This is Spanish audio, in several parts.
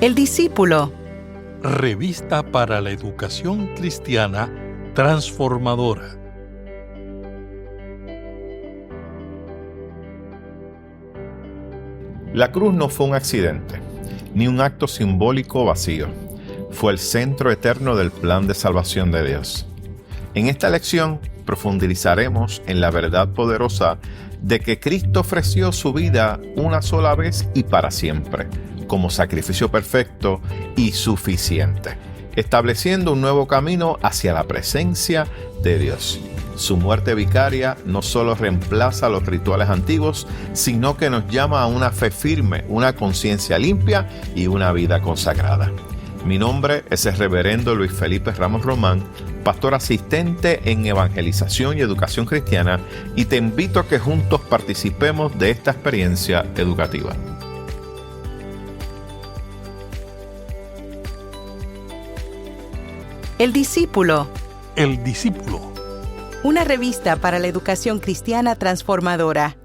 El discípulo. Revista para la educación cristiana transformadora. La cruz no fue un accidente, ni un acto simbólico vacío. Fue el centro eterno del plan de salvación de Dios. En esta lección profundizaremos en la verdad poderosa de que Cristo ofreció su vida una sola vez y para siempre, como sacrificio perfecto y suficiente, estableciendo un nuevo camino hacia la presencia de Dios. Su muerte vicaria no solo reemplaza los rituales antiguos, sino que nos llama a una fe firme, una conciencia limpia y una vida consagrada. Mi nombre es el reverendo Luis Felipe Ramos Román, pastor asistente en evangelización y educación cristiana, y te invito a que juntos participemos de esta experiencia educativa. El discípulo. El discípulo. Una revista para la educación cristiana transformadora.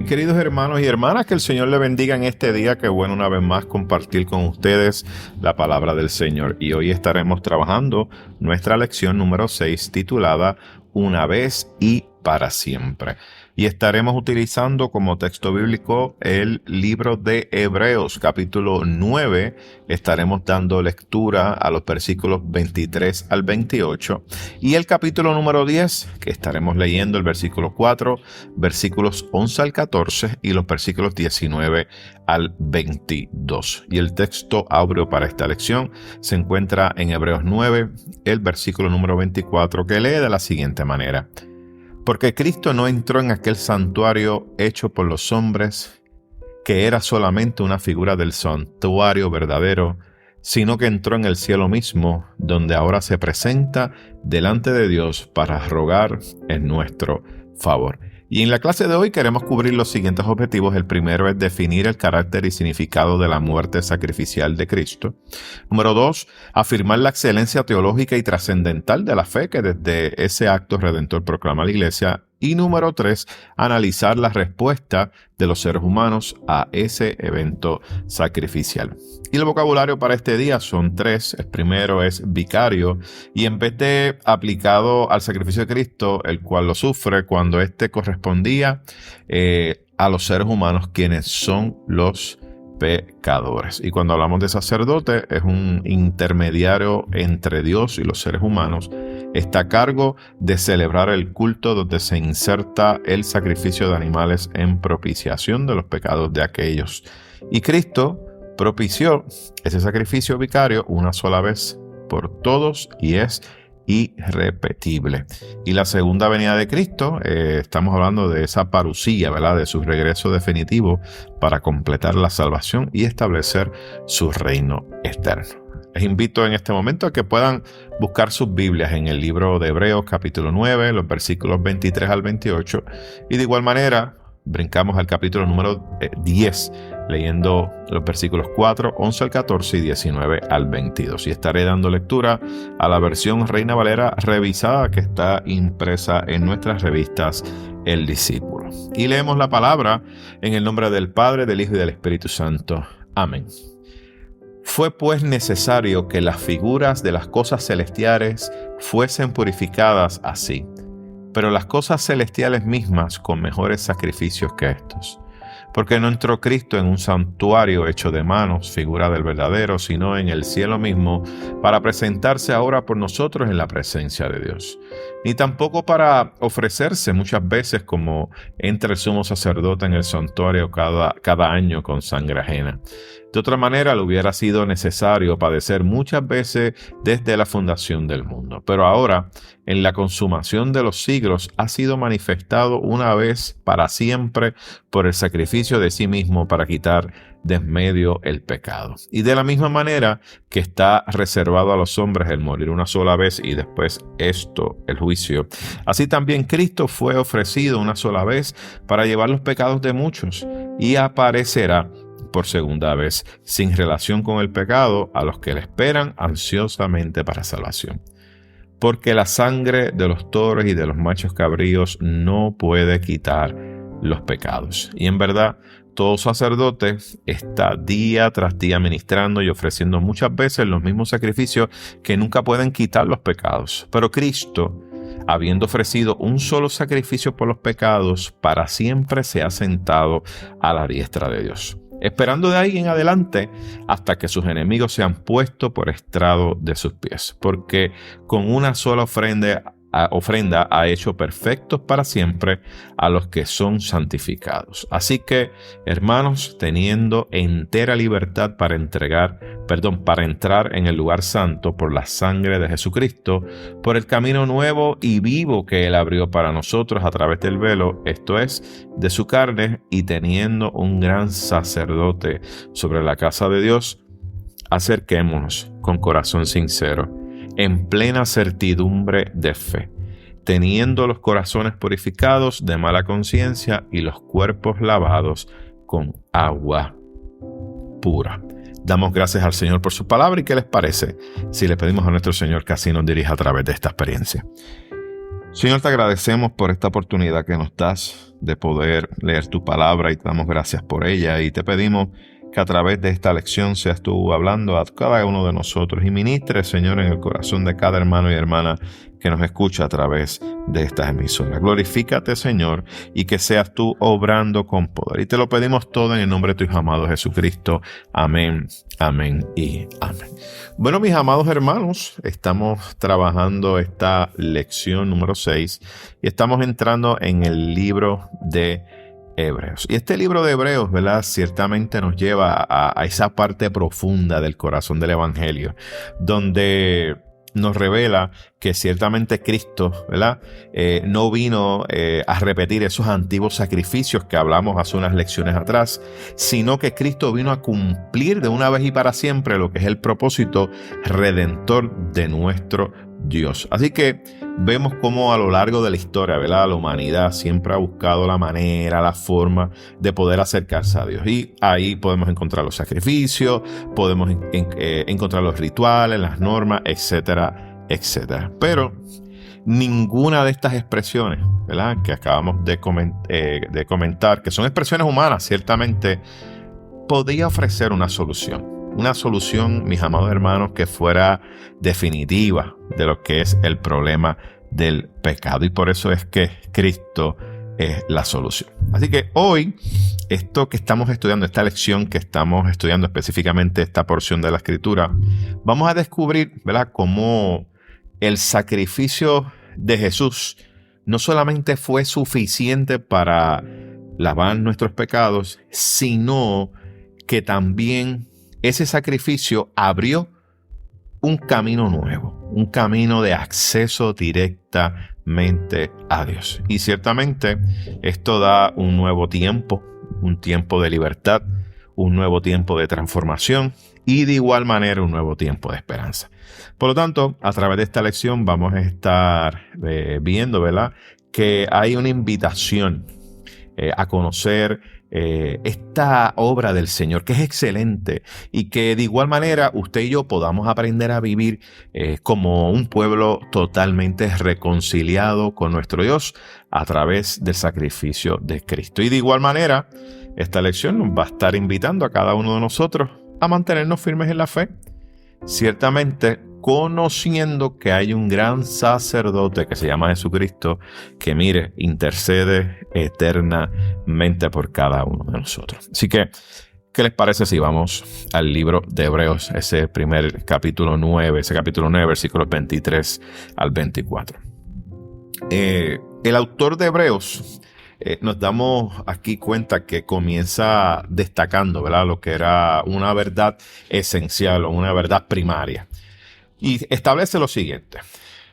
Queridos hermanos y hermanas, que el Señor le bendiga en este día. Qué bueno una vez más compartir con ustedes la palabra del Señor. Y hoy estaremos trabajando nuestra lección número 6 titulada Una vez y para siempre. Y estaremos utilizando como texto bíblico el libro de Hebreos, capítulo 9. Estaremos dando lectura a los versículos 23 al 28. Y el capítulo número 10, que estaremos leyendo el versículo 4, versículos 11 al 14 y los versículos 19 al 22. Y el texto áureo para esta lección se encuentra en Hebreos 9, el versículo número 24, que lee de la siguiente manera. Porque Cristo no entró en aquel santuario hecho por los hombres, que era solamente una figura del santuario verdadero, sino que entró en el cielo mismo, donde ahora se presenta delante de Dios para rogar en nuestro favor. Y en la clase de hoy queremos cubrir los siguientes objetivos. El primero es definir el carácter y significado de la muerte sacrificial de Cristo. Número 2, afirmar la excelencia teológica y trascendental de la fe que desde ese acto redentor proclama la Iglesia. Y número 3, analizar la respuesta de los seres humanos a ese evento sacrificial. Y el vocabulario para este día son 3. El primero es vicario, y en vez de aplicado al sacrificio de Cristo, el cual lo sufre cuando éste correspondía a los seres humanos, quienes son los pecadores. Y cuando hablamos de sacerdote, es un intermediario entre Dios y los seres humanos. Está a cargo de celebrar el culto donde se inserta el sacrificio de animales en propiciación de los pecados de aquellos. Y Cristo propició ese sacrificio vicario una sola vez por todos y es irrepetible. Y la segunda venida de Cristo, estamos hablando de esa parusía, ¿verdad? De su regreso definitivo para completar la salvación y establecer su reino eterno. Les invito en este momento a que puedan buscar sus Biblias en el libro de Hebreos capítulo 9, los versículos 23 al 28, y de igual manera brincamos al capítulo número 10, leyendo los versículos 4, 11 al 14 y 19 al 22. Y estaré dando lectura a la versión Reina Valera revisada que está impresa en nuestras revistas El Discípulo. Y leemos la palabra en el nombre del Padre, del Hijo y del Espíritu Santo. Amén. Fue pues necesario que las figuras de las cosas celestiales fuesen purificadas así, pero las cosas celestiales mismas con mejores sacrificios que estos. Porque no entró Cristo en un santuario hecho de manos, figura del verdadero, sino en el cielo mismo, para presentarse ahora por nosotros en la presencia de Dios. Ni tampoco para ofrecerse muchas veces como entra el sumo sacerdote en el santuario cada año con sangre ajena. De otra manera, le hubiera sido necesario padecer muchas veces desde la fundación del mundo. Pero ahora, en la consumación de los siglos, ha sido manifestado una vez para siempre por el sacrificio de sí mismo para quitar de en medio el pecado. Y de la misma manera que está reservado a los hombres el morir una sola vez y después el juicio, así también Cristo fue ofrecido una sola vez para llevar los pecados de muchos y aparecerá por segunda vez, sin relación con el pecado, a los que le esperan ansiosamente para salvación. Porque la sangre de los toros y de los machos cabríos no puede quitar los pecados. Y en verdad, todo sacerdote está día tras día ministrando y ofreciendo muchas veces los mismos sacrificios que nunca pueden quitar los pecados. Pero Cristo, habiendo ofrecido un solo sacrificio por los pecados, para siempre se ha sentado a la diestra de Dios, esperando de ahí en adelante hasta que sus enemigos sean puestos por estrado de sus pies, porque con una sola ofrenda ha hecho perfectos para siempre a los que son santificados. Así que, hermanos, teniendo entera libertad para entrar en el lugar santo por la sangre de Jesucristo, por el camino nuevo y vivo que Él abrió para nosotros a través del velo, esto es, de su carne, y teniendo un gran sacerdote sobre la casa de Dios, acerquémonos con corazón sincero, en plena certidumbre de fe, teniendo los corazones purificados de mala conciencia y los cuerpos lavados con agua pura. Damos gracias al Señor por su palabra. ¿Y qué les parece si le pedimos a nuestro Señor que así nos dirija a través de esta experiencia? Señor, te agradecemos por esta oportunidad que nos das de poder leer tu palabra y te damos gracias por ella, y te pedimos que a través de esta lección seas tú hablando a cada uno de nosotros y ministres, Señor, en el corazón de cada hermano y hermana que nos escucha a través de estas emisoras. Glorifícate, Señor, y que seas tú obrando con poder. Y te lo pedimos todo en el nombre de tu Hijo amado Jesucristo. Amén, amén y amén. Bueno, mis amados hermanos, estamos trabajando esta lección número 6 y estamos entrando en el libro de Hebreos. Y este libro de Hebreos, ¿verdad?, ciertamente nos lleva a esa parte profunda del corazón del Evangelio, donde nos revela que ciertamente Cristo, ¿verdad?, no vino a repetir esos antiguos sacrificios que hablamos hace unas lecciones atrás, sino que Cristo vino a cumplir de una vez y para siempre lo que es el propósito redentor de nuestro Dios. Así que vemos cómo a lo largo de la historia, ¿verdad?, la humanidad siempre ha buscado la manera, la forma de poder acercarse a Dios. Y ahí podemos encontrar los sacrificios, podemos encontrar los rituales, las normas, etcétera, etcétera. Pero ninguna de estas expresiones, ¿verdad?, que acabamos de comentar, que son expresiones humanas, ciertamente, podía ofrecer una solución. Una solución, mis amados hermanos, que fuera definitiva de lo que es el problema del pecado. Y por eso es que Cristo es la solución. Así que hoy, esto que estamos estudiando, esta lección que estamos estudiando, específicamente esta porción de la Escritura, vamos a descubrir, ¿verdad?, cómo el sacrificio de Jesús no solamente fue suficiente para lavar nuestros pecados, sino que también ese sacrificio abrió un camino nuevo, un camino de acceso directamente a Dios. Y ciertamente esto da un nuevo tiempo, un tiempo de libertad, un nuevo tiempo de transformación y de igual manera un nuevo tiempo de esperanza. Por lo tanto, a través de esta lección vamos a estar viendo, ¿verdad?, que hay una invitación a conocer esta obra del Señor, que es excelente, y que de igual manera usted y yo podamos aprender a vivir como un pueblo totalmente reconciliado con nuestro Dios a través del sacrificio de Cristo. Y de igual manera, esta lección nos va a estar invitando a cada uno de nosotros a mantenernos firmes en la fe, ciertamente conociendo que hay un gran sacerdote que se llama Jesucristo, que mire, intercede eternamente por cada uno de nosotros. Así que, ¿qué les parece si vamos al libro de Hebreos, ese capítulo 9, versículos 23 al 24? El autor de Hebreos, nos damos aquí cuenta que comienza destacando, ¿verdad?, lo que era una verdad esencial o una verdad primaria. Y establece lo siguiente.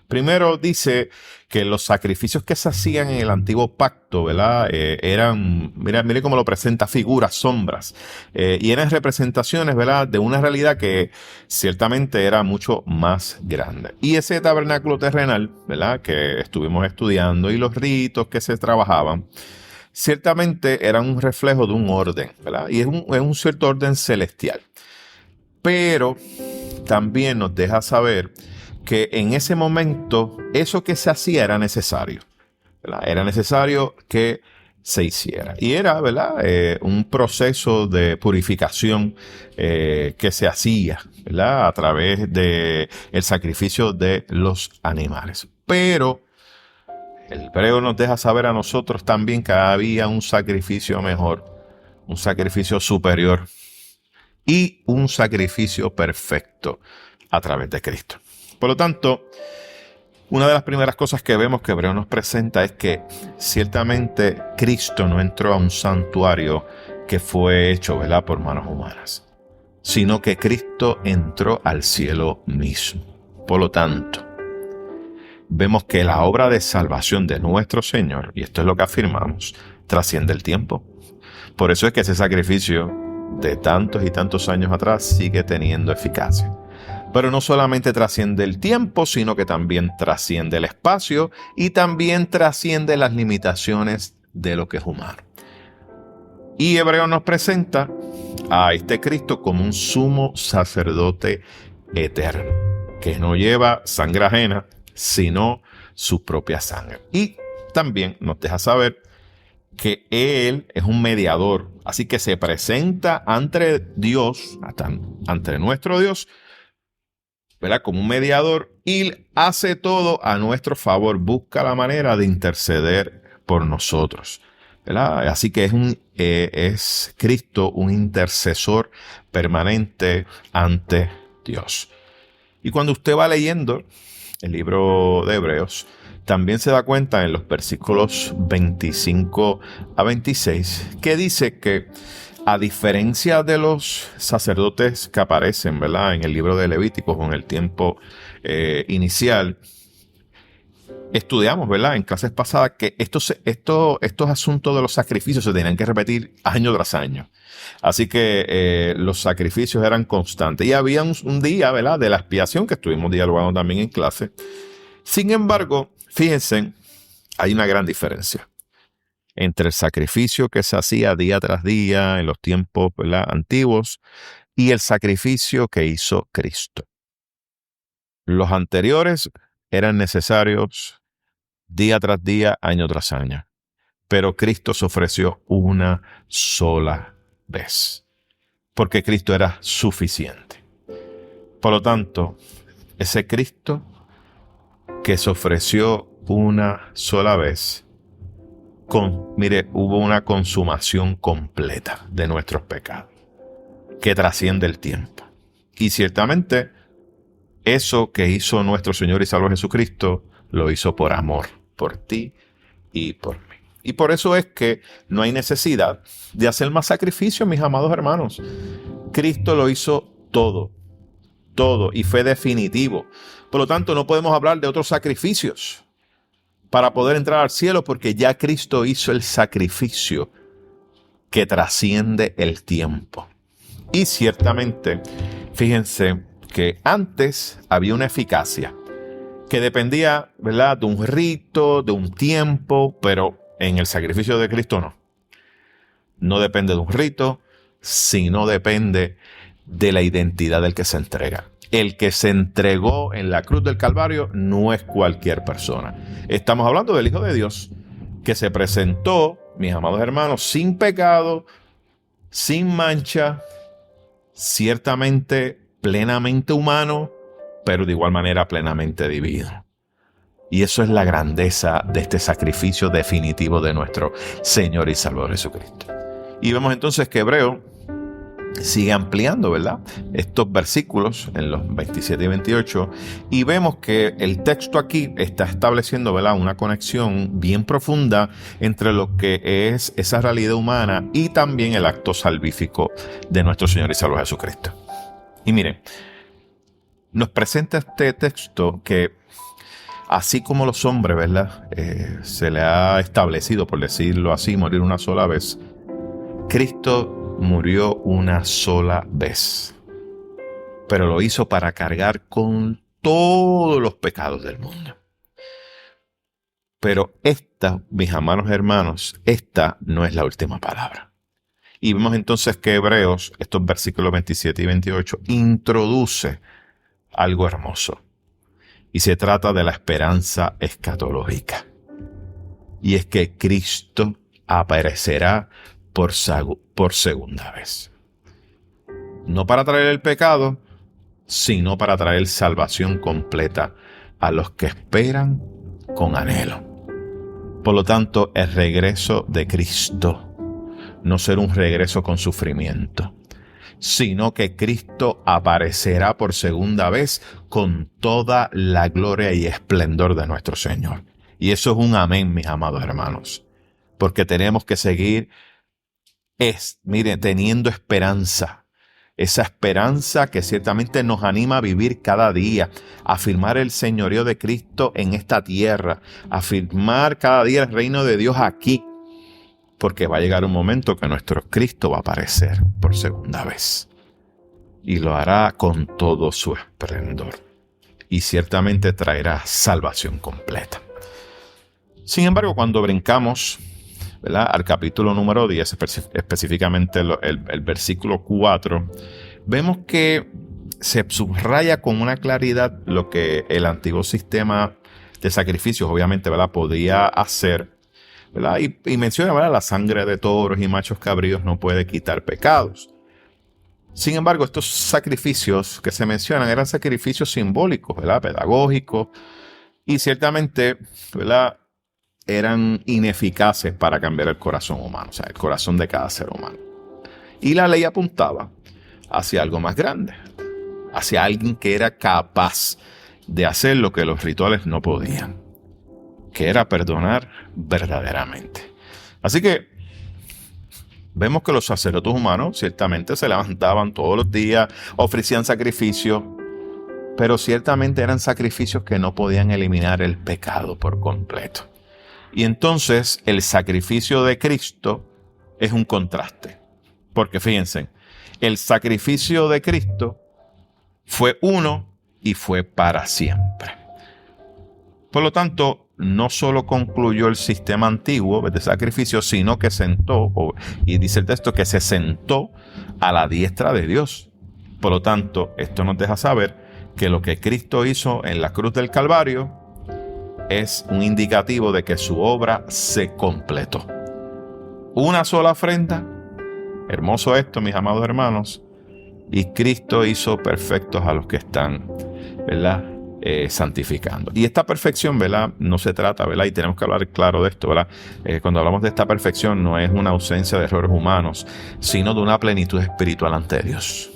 Primero dice que los sacrificios que se hacían en el antiguo pacto, ¿verdad?, eran, mire cómo lo presenta, figuras, sombras, y eran representaciones, ¿verdad?, de una realidad que ciertamente era mucho más grande. Y ese tabernáculo terrenal, ¿verdad?, que estuvimos estudiando, y los ritos que se trabajaban, ciertamente eran un reflejo de un orden, ¿verdad?, y es un cierto orden celestial. Pero también nos deja saber que en ese momento eso que se hacía era necesario, ¿verdad? Era necesario que se hiciera. Y era, ¿verdad? Un proceso de purificación que se hacía, ¿verdad? A través de el sacrificio de los animales. Pero el hebreo nos deja saber a nosotros también que había un sacrificio mejor, un sacrificio superior y un sacrificio perfecto a través de Cristo. Por lo tanto, una de las primeras cosas que vemos que Hebreo nos presenta es que ciertamente Cristo no entró a un santuario que fue hecho, ¿verdad?, por manos humanas, sino que Cristo entró al cielo mismo. Por lo tanto, vemos que la obra de salvación de nuestro Señor, y esto es lo que afirmamos, trasciende el tiempo. Por eso es que ese sacrificio de tantos y tantos años atrás sigue teniendo eficacia. Pero no solamente trasciende el tiempo, sino que también trasciende el espacio y también trasciende las limitaciones de lo que es humano. Y Hebreo nos presenta a este Cristo como un sumo sacerdote eterno, que no lleva sangre ajena, sino su propia sangre. Y también nos deja saber que Él es un mediador, así que se presenta ante Dios, ante nuestro Dios, ¿verdad?, como un mediador, y hace todo a nuestro favor, busca la manera de interceder por nosotros, ¿verdad? Así que es Cristo un intercesor permanente ante Dios. Y cuando usted va leyendo el libro de Hebreos, también se da cuenta en los versículos 25 a 26 que dice que, a diferencia de los sacerdotes que aparecen, ¿verdad?, en el libro de Levíticos o en el tiempo inicial, estudiamos, ¿verdad?, en clases pasadas que estos asuntos de los sacrificios se tenían que repetir año tras año. Así que los sacrificios eran constantes. Y había un día, ¿verdad?, de la expiación que estuvimos dialogando también en clase. Sin embargo, fíjense, hay una gran diferencia entre el sacrificio que se hacía día tras día en los tiempos, ¿verdad?, antiguos, y el sacrificio que hizo Cristo. Los anteriores eran necesarios día tras día, año tras año, pero Cristo se ofreció una sola vez, porque Cristo era suficiente. Por lo tanto, ese Cristo que se ofreció una sola vez, hubo una consumación completa de nuestros pecados, que trasciende el tiempo. Y ciertamente, eso que hizo nuestro Señor y Salvador Jesucristo, lo hizo por amor, por ti y por mí. Y por eso es que no hay necesidad de hacer más sacrificios, mis amados hermanos. Cristo lo hizo todo, y fue definitivo. Por lo tanto, no podemos hablar de otros sacrificios para poder entrar al cielo, porque ya Cristo hizo el sacrificio que trasciende el tiempo. Y ciertamente, fíjense que antes había una eficacia que dependía, ¿verdad?, de un rito, de un tiempo, pero en el sacrificio de Cristo no. No depende de un rito, sino depende de la identidad del que se entrega. El que se entregó en la cruz del Calvario no es cualquier persona. Estamos hablando del Hijo de Dios, que se presentó, mis amados hermanos, sin pecado, sin mancha, ciertamente plenamente humano, pero de igual manera plenamente divino. Y eso es la grandeza de este sacrificio definitivo de nuestro Señor y Salvador Jesucristo. Y vemos entonces que Hebreo sigue ampliando, ¿verdad?, estos versículos en los 27 y 28, y vemos que el texto aquí está estableciendo, ¿verdad?, una conexión bien profunda entre lo que es esa realidad humana y también el acto salvífico de nuestro Señor y Salvador Jesucristo. Y miren, nos presenta este texto que, así como los hombres, ¿verdad?, se le ha establecido, por decirlo así, morir una sola vez, Cristo murió una sola vez, pero lo hizo para cargar con todos los pecados del mundo. Pero esta, mis amados hermanos, esta no es la última palabra. Y vemos entonces que Hebreos, estos versículos 27 y 28, introduce algo hermoso. Y se trata de la esperanza escatológica. Y es que Cristo aparecerá por segunda vez. No para traer el pecado, sino para traer salvación completa a los que esperan con anhelo. Por lo tanto, el regreso de Cristo no será un regreso con sufrimiento, sino que Cristo aparecerá por segunda vez con toda la gloria y esplendor de nuestro Señor. Y eso es un amén, mis amados hermanos, porque tenemos que seguir, teniendo esperanza. Esa esperanza que ciertamente nos anima a vivir cada día, a afirmar el señorío de Cristo en esta tierra, a afirmar cada día el reino de Dios aquí, porque va a llegar un momento que nuestro Cristo va a aparecer por segunda vez y lo hará con todo su esplendor y ciertamente traerá salvación completa. Sin embargo, cuando brincamos, ¿verdad?, al capítulo número 10, específicamente el versículo 4, vemos que se subraya con una claridad lo que el antiguo sistema de sacrificios, obviamente, ¿verdad?, podía hacer, ¿verdad? Y menciona, ¿verdad?, la sangre de toros y machos cabríos no puede quitar pecados. Sin embargo, estos sacrificios que se mencionan eran sacrificios simbólicos, ¿verdad?, pedagógicos, y ciertamente, ¿verdad?, eran ineficaces para cambiar el corazón humano, o sea, el corazón de cada ser humano. Y la ley apuntaba hacia algo más grande, hacia alguien que era capaz de hacer lo que los rituales no podían, que era perdonar verdaderamente. Así que vemos que los sacerdotes humanos ciertamente se levantaban todos los días, ofrecían sacrificios, pero ciertamente eran sacrificios que no podían eliminar el pecado por completo. Y entonces el sacrificio de Cristo es un contraste. Porque fíjense, el sacrificio de Cristo fue uno y fue para siempre. Por lo tanto, no solo concluyó el sistema antiguo de sacrificio, sino que y dice el texto que se sentó a la diestra de Dios. Por lo tanto, esto nos deja saber que lo que Cristo hizo en la cruz del Calvario es un indicativo de que su obra se completó. Una sola ofrenda, hermoso esto, mis amados hermanos, y Cristo hizo perfectos a los que están, ¿verdad?, santificando. Y esta perfección, ¿verdad?, no se trata, ¿verdad?, y tenemos que hablar claro de esto, ¿verdad?, cuando hablamos de esta perfección no es una ausencia de errores humanos, sino de una plenitud espiritual ante Dios.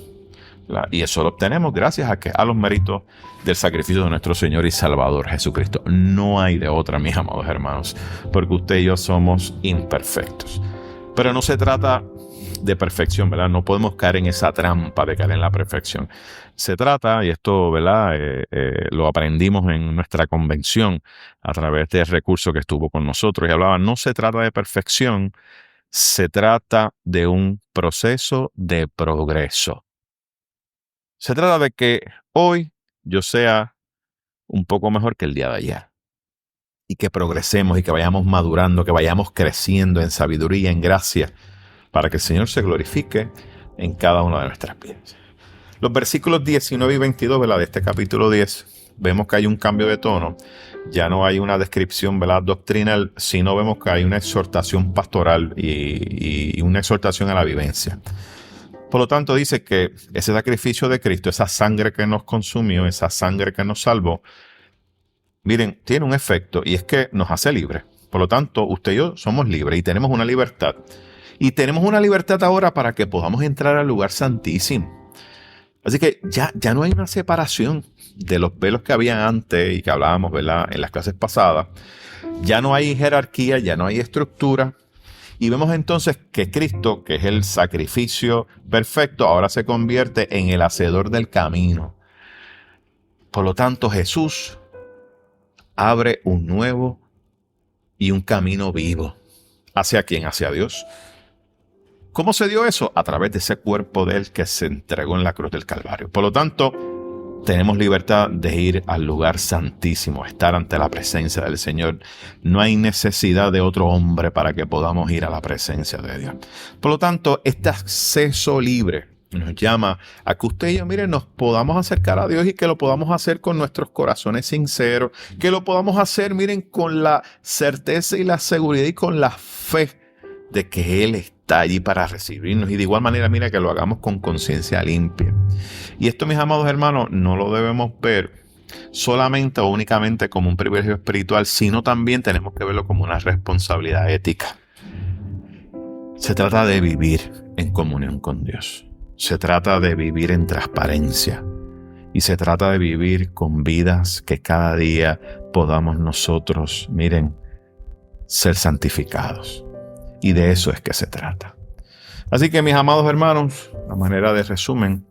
Y eso lo obtenemos gracias a los méritos del sacrificio de nuestro Señor y Salvador Jesucristo. No hay de otra, mis amados hermanos, porque usted y yo somos imperfectos. Pero no se trata de perfección, ¿verdad? No podemos caer en esa trampa de caer en la perfección. Se trata, y esto, ¿verdad?, lo aprendimos en nuestra convención a través del recurso que estuvo con nosotros y hablaba, no se trata de perfección, se trata de un proceso de progreso. Se trata de que hoy yo sea un poco mejor que el día de ayer. Y que progresemos y que vayamos madurando, que vayamos creciendo en sabiduría, en gracia, para que el Señor se glorifique en cada una de nuestras vidas. Los versículos 19 y 22, ¿verdad?, de este capítulo 10, vemos que hay un cambio de tono. Ya no hay una descripción, ¿verdad?, doctrinal, sino vemos que hay una exhortación pastoral y una exhortación a la vivencia. Por lo tanto, dice que ese sacrificio de Cristo, esa sangre que nos consumió, esa sangre que nos salvó, miren, tiene un efecto y es que nos hace libres. Por lo tanto, usted y yo somos libres y tenemos una libertad. Y tenemos una libertad ahora para que podamos entrar al lugar santísimo. Así que ya no hay una separación de los velos que había antes y que hablábamos, ¿verdad?, en las clases pasadas. Ya no hay jerarquía, ya no hay estructura. Y vemos entonces que Cristo, que es el sacrificio perfecto, ahora se convierte en el hacedor del camino. Por lo tanto, Jesús abre un nuevo y un camino vivo. ¿Hacia quién? Hacia Dios. ¿Cómo se dio eso? A través de ese cuerpo de Él que se entregó en la cruz del Calvario. Por lo tanto, tenemos libertad de ir al lugar santísimo, estar ante la presencia del Señor. No hay necesidad de otro hombre para que podamos ir a la presencia de Dios. Por lo tanto, este acceso libre nos llama a que usted y yo, miren, nos podamos acercar a Dios y que lo podamos hacer con nuestros corazones sinceros, que lo podamos hacer, miren, con la certeza y la seguridad y con la fe de que Él está allí para recibirnos. Y de igual manera, mira, que lo hagamos con conciencia limpia. Y esto, mis amados hermanos, no lo debemos ver solamente o únicamente como un privilegio espiritual, sino también tenemos que verlo como una responsabilidad ética. Se trata de vivir en comunión con Dios. Se trata de vivir en transparencia. Y se trata de vivir con vidas que cada día podamos nosotros, miren, ser santificados. Y de eso es que se trata. Así que, mis amados hermanos, a manera de resumen,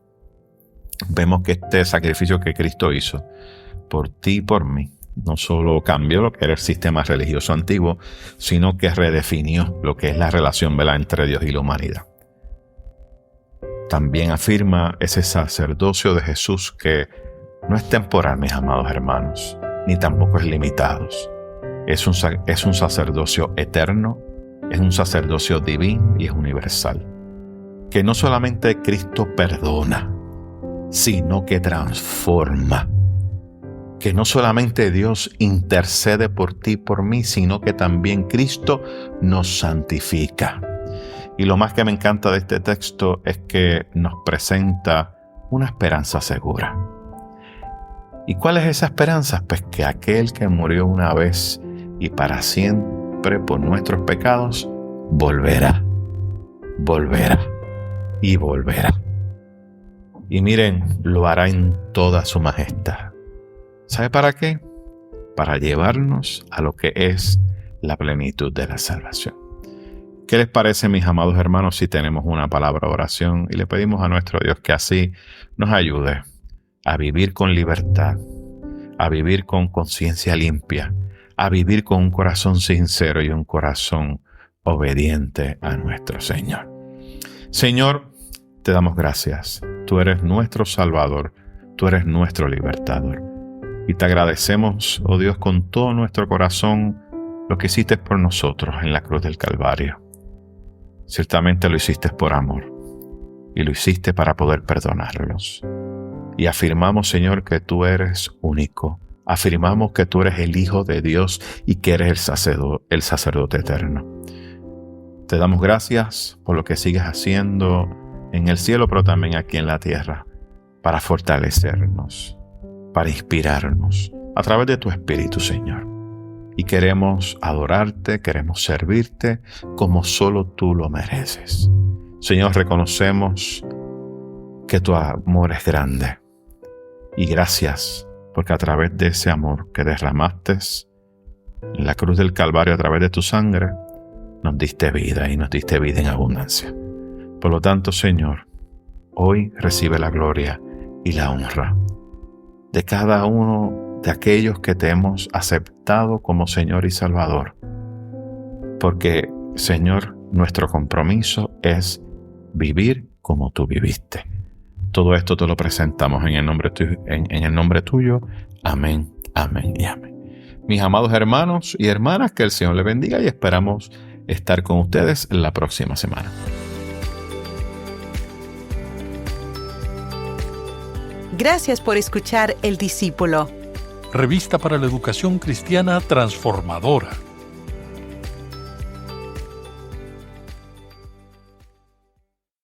vemos que este sacrificio que Cristo hizo por ti y por mí, no solo cambió lo que era el sistema religioso antiguo, sino que redefinió lo que es la relación, ¿verdad?, entre Dios y la humanidad. También afirma ese sacerdocio de Jesús que no es temporal, mis amados hermanos, ni tampoco es limitado. Es un sacerdocio eterno, es un sacerdocio divino y es universal. Que no solamente Cristo perdona, sino que transforma. Que no solamente Dios intercede por ti y por mí, sino que también Cristo nos santifica. Y lo más que me encanta de este texto es que nos presenta una esperanza segura. ¿Y cuál es esa esperanza? Pues que aquel que murió una vez y para siempre por nuestros pecados, volverá y volverá. Y miren, lo hará en toda su majestad. ¿Sabe para qué? Para llevarnos a lo que es la plenitud de la salvación. ¿Qué les parece, mis amados hermanos, si tenemos una palabra de oración y le pedimos a nuestro Dios que así nos ayude a vivir con libertad, a vivir con conciencia limpia, a vivir con un corazón sincero y un corazón obediente a nuestro Señor? Señor, te damos gracias. Tú eres nuestro Salvador, tú eres nuestro libertador. Y te agradecemos, oh Dios, con todo nuestro corazón lo que hiciste por nosotros en la cruz del Calvario. Ciertamente lo hiciste por amor y lo hiciste para poder perdonarlos. Y afirmamos, Señor, que tú eres único. Afirmamos que tú eres el Hijo de Dios y que eres el sacerdote eterno. Te damos gracias por lo que sigues haciendo en el cielo, pero también aquí en la tierra, para fortalecernos, para inspirarnos a través de tu Espíritu, Señor. Y queremos adorarte, queremos servirte como solo tú lo mereces. Señor, reconocemos que tu amor es grande. Y gracias, porque a través de ese amor que derramaste en la cruz del Calvario, a través de tu sangre, nos diste vida y nos diste vida en abundancia. Por lo tanto, Señor, hoy recibe la gloria y la honra de cada uno de aquellos que te hemos aceptado como Señor y Salvador. Porque, Señor, nuestro compromiso es vivir como tú viviste. Todo esto te lo presentamos en el nombre tuyo. Amén, amén y amén. Mis amados hermanos y hermanas, que el Señor les bendiga y esperamos estar con ustedes la próxima semana. Gracias por escuchar El Discípulo. Revista para la Educación Cristiana Transformadora.